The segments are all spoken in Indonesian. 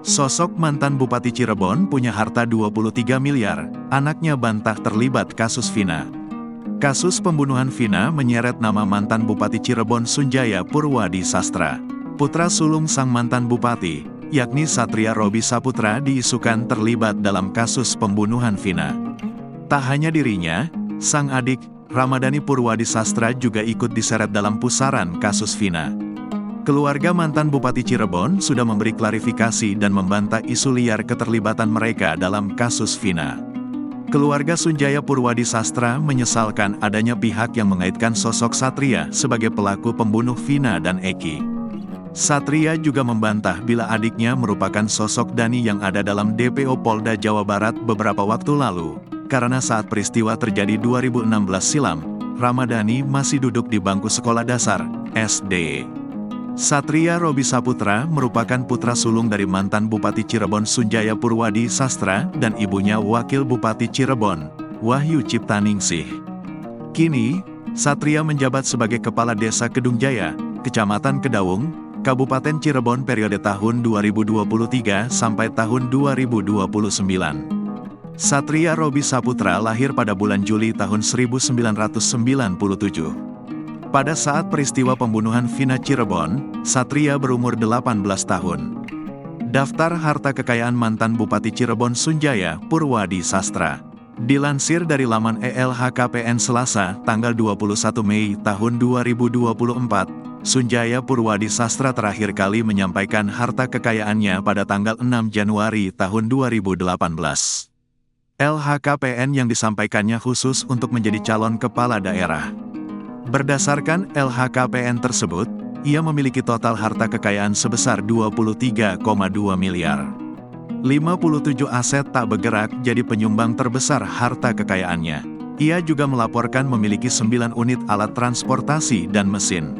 Sosok mantan Bupati Cirebon punya harta 23 miliar, anaknya bantah terlibat kasus Vina. Kasus pembunuhan Vina menyeret nama mantan Bupati Cirebon Sunjaya Purwadi Sastra. Putra sulung sang mantan bupati, yakni Satria Robi Saputra diisukan terlibat dalam kasus pembunuhan Vina. Tak hanya dirinya, sang adik, Ramadhani Purwadi Sastra juga ikut diseret dalam pusaran kasus Vina. Keluarga mantan Bupati Cirebon sudah memberi klarifikasi dan membantah isu liar keterlibatan mereka dalam kasus Vina. Keluarga Sunjaya Purwadi Sastra menyesalkan adanya pihak yang mengaitkan sosok Satria sebagai pelaku pembunuh Vina dan Eki. Satria juga membantah bila adiknya merupakan sosok Dani yang ada dalam DPO Polda Jawa Barat beberapa waktu lalu, karena saat peristiwa terjadi 2016 silam, Ramadhani masih duduk di bangku sekolah dasar, SD. Satria Robi Saputra merupakan putra sulung dari mantan Bupati Cirebon Sunjaya Purwadi Sastra dan ibunya Wakil Bupati Cirebon, Wahyu Ciptaningsih. Kini, Satria menjabat sebagai Kepala Desa Kedungjaya, Kecamatan Kedaung, Kabupaten Cirebon periode tahun 2023 sampai tahun 2029. Satria Robi Saputra lahir pada bulan Juli tahun 1997. Pada saat peristiwa pembunuhan Vina Cirebon, Satria berumur 18 tahun. Daftar harta kekayaan mantan Bupati Cirebon Sunjaya Purwadi Sastra. Dilansir dari laman LHKPN Selasa, tanggal 21 Mei tahun 2024, Sunjaya Purwadi Sastra terakhir kali menyampaikan harta kekayaannya pada tanggal 6 Januari tahun 2018. LHKPN yang disampaikannya khusus untuk menjadi calon kepala daerah. Berdasarkan LHKPN tersebut, ia memiliki total harta kekayaan sebesar 23,2 miliar. 57 aset tak bergerak jadi penyumbang terbesar harta kekayaannya. Ia juga melaporkan memiliki 9 unit alat transportasi dan mesin.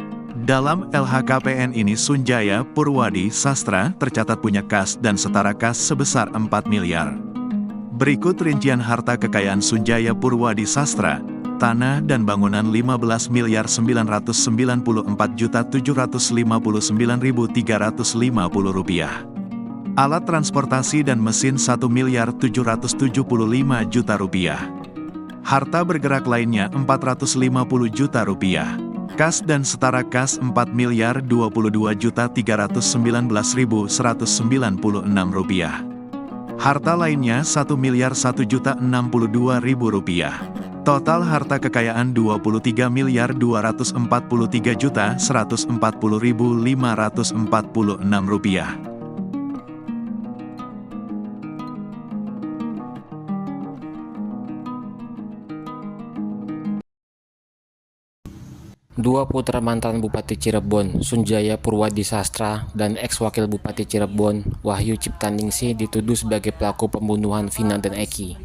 Dalam LHKPN ini Sunjaya Purwadi Sastra tercatat punya kas dan setara kas sebesar 4 miliar. Berikut rincian harta kekayaan Sunjaya Purwadi Sastra. Tanah dan bangunan 15.794.759.350 rupiah. Alat transportasi dan mesin 1.775.000.000 rupiah. Harta bergerak lainnya 450 juta rupiah. Kas dan setara kas 4.022.319.196 rupiah. Harta lainnya 1.001.062.000 rupiah. Total harta kekayaan 23.243.140.546 rupiah. Dua putra mantan Bupati Cirebon, Sunjaya Purwadi Sastra, dan ex-wakil Bupati Cirebon, Wahyu Ciptaningsih dituduh sebagai pelaku pembunuhan Vina dan Eki.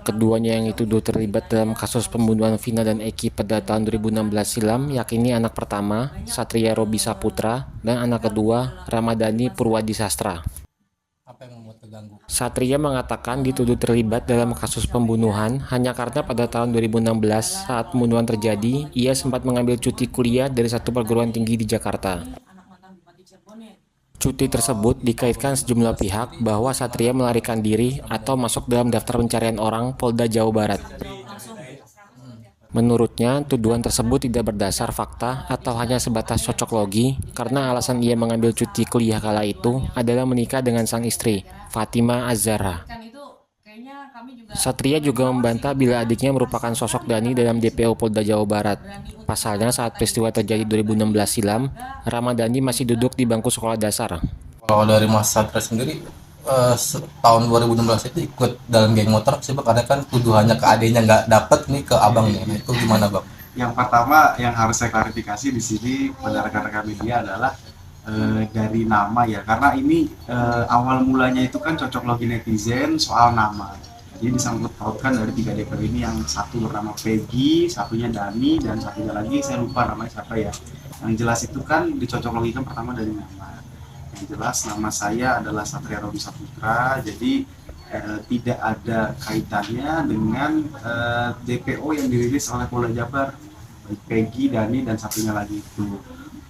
Keduanya yang dituduh terlibat dalam kasus pembunuhan Vina dan Eki pada tahun 2016 silam, yakni anak pertama, Satria Robi Saputra, dan anak kedua, Ramadhani Purwadi Sastra. Satria mengatakan dituduh terlibat dalam kasus pembunuhan hanya karena pada tahun 2016 saat pembunuhan terjadi, ia sempat mengambil cuti kuliah dari satu perguruan tinggi di Jakarta. Cuti tersebut dikaitkan sejumlah pihak bahwa Satria melarikan diri atau masuk dalam daftar pencarian orang Polda Jawa Barat. Menurutnya, tuduhan tersebut tidak berdasar fakta atau hanya sebatas cocok logi karena alasan ia mengambil cuti kuliah kala itu adalah menikah dengan sang istri, Fatima Az-Zahra. Satria juga membantah bila adiknya merupakan sosok Dani dalam DPO Polda Jawa Barat. Pasalnya saat peristiwa terjadi 2016 silam, Ramadhani masih duduk di bangku sekolah dasar. Kalau dari Mas Satria sendiri, tahun 2016 itu ikut dalam geng motor, sebab ada kan tuduhannya ke adiknya nggak dapet nih ke abangnya. Itu gimana Bang? Yang pertama yang harus saya klarifikasi di sini pada rekan-rekan media adalah dari nama ya, karena ini awal mulanya itu kan cocok logi netizen soal nama. Jadi disangkut pautkan dari 3 DPO ini, yang satu bernama Peggy, satunya Dani, dan satunya lagi saya lupa namanya siapa ya. Yang jelas itu kan dicocok logikan pertama dari nama. Yang jelas nama saya adalah Satria Robi Saputra, jadi tidak ada kaitannya dengan DPO yang dirilis oleh Polda Jabar, baik Peggy, Dani, dan satunya lagi itu.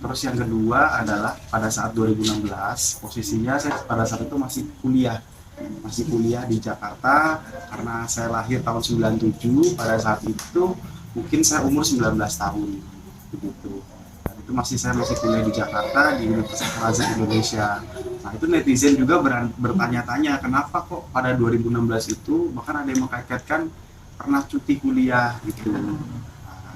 Terus yang kedua adalah pada saat 2016, posisinya saya pada saat itu masih kuliah di Jakarta karena saya lahir tahun 97. Pada saat itu mungkin saya umur 19 tahun begitu. Dan itu saya masih kuliah di Jakarta di Universitas Al Azhar Indonesia. Nah, itu netizen juga bertanya-tanya kenapa kok pada 2016 itu bahkan ada yang mengkaitkan pernah cuti kuliah gitu.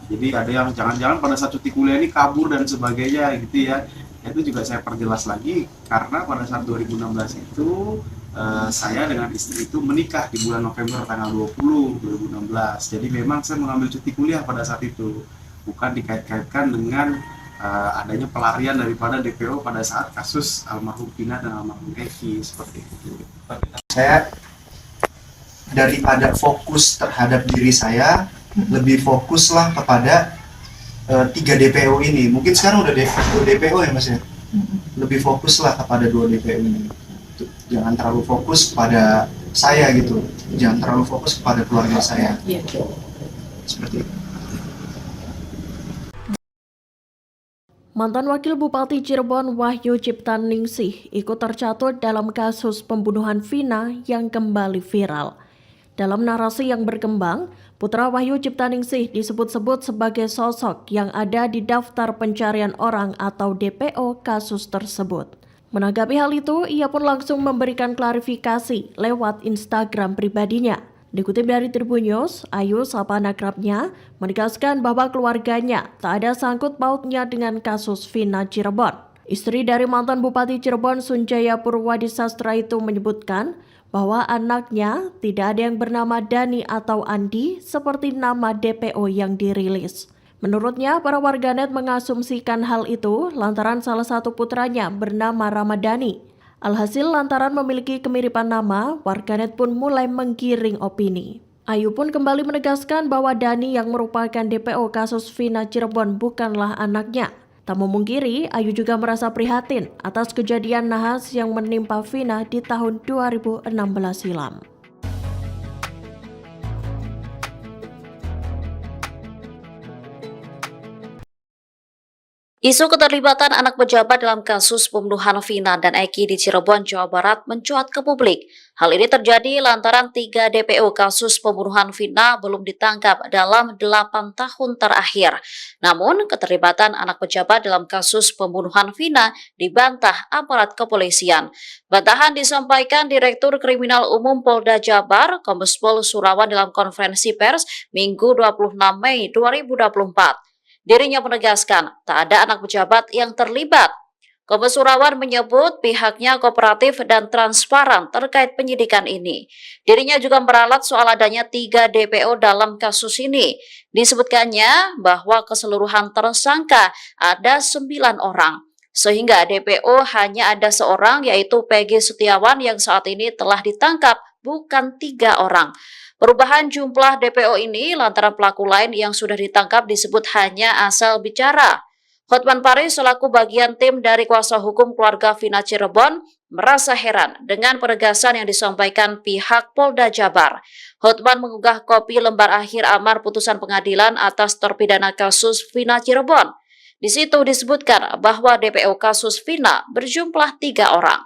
Jadi ada yang jangan-jangan pada saat cuti kuliah ini kabur dan sebagainya gitu ya. Itu juga saya perjelas lagi karena pada saat 2016 itu saya dengan istri itu menikah di bulan November tanggal 20 2016. Jadi memang saya mengambil cuti kuliah pada saat itu. Bukan dikait-kaitkan dengan adanya pelarian daripada DPO pada saat kasus almarhum Vina dan almarhum Eki seperti itu. Saya daripada fokus terhadap diri saya, lebih fokuslah kepada 3 DPO ini. Mungkin sekarang udah DPO ya Mas ya. Lebih fokuslah kepada 2 DPO ini. Jangan terlalu fokus pada saya gitu. Jangan terlalu fokus kepada keluarga saya. Seperti itu. Mantan Wakil Bupati Cirebon Wahyu Ciptaningsih ikut tercatat dalam kasus pembunuhan Vina yang kembali viral. Dalam narasi yang berkembang, putra Wahyu Ciptaningsih disebut-sebut sebagai sosok yang ada di daftar pencarian orang atau DPO kasus tersebut. Menanggapi hal itu, ia pun langsung memberikan klarifikasi lewat Instagram pribadinya. Dikutip dari Tribun News, Ayu, sapa akrabnya, menegaskan bahwa keluarganya tak ada sangkut pautnya dengan kasus Vina Cirebon. Istri dari mantan Bupati Cirebon Sunjaya Purwadisastra itu menyebutkan bahwa anaknya tidak ada yang bernama Dani atau Andi seperti nama DPO yang dirilis. Menurutnya, para warganet mengasumsikan hal itu lantaran salah satu putranya bernama Ramadhani. Alhasil lantaran memiliki kemiripan nama, warganet pun mulai menggiring opini. Ayu pun kembali menegaskan bahwa Dani yang merupakan DPO kasus Vina Cirebon bukanlah anaknya. Tak memungkiri, Ayu juga merasa prihatin atas kejadian nahas yang menimpa Vina di tahun 2016 silam. Isu keterlibatan anak pejabat dalam kasus pembunuhan Vina dan Eki di Cirebon, Jawa Barat mencuat ke publik. Hal ini terjadi lantaran 3 DPO kasus pembunuhan Vina belum ditangkap dalam 8 tahun terakhir. Namun, keterlibatan anak pejabat dalam kasus pembunuhan Vina dibantah aparat kepolisian. Bantahan disampaikan Direktur Kriminal Umum Polda Jabar, Kombes Pol Surawan dalam konferensi pers Minggu 26 Mei 2024. Dirinya menegaskan tak ada anak pejabat yang terlibat. Kombes Surawan menyebut pihaknya kooperatif dan transparan terkait penyidikan ini. Dirinya juga meralat soal adanya 3 DPO dalam kasus ini. Disebutkannya bahwa keseluruhan tersangka ada 9 orang. Sehingga DPO hanya ada seorang yaitu Peggy Setiawan yang saat ini telah ditangkap, bukan 3 orang. Perubahan jumlah DPO ini lantaran pelaku lain yang sudah ditangkap disebut hanya asal bicara. Hotman Paris selaku bagian tim dari kuasa hukum keluarga Vina Cirebon merasa heran dengan penegasan yang disampaikan pihak Polda Jabar. Hotman mengunggah kopi lembar akhir amar putusan pengadilan atas terpidana kasus Vina Cirebon. Di situ disebutkan bahwa DPO kasus Vina berjumlah 3 orang.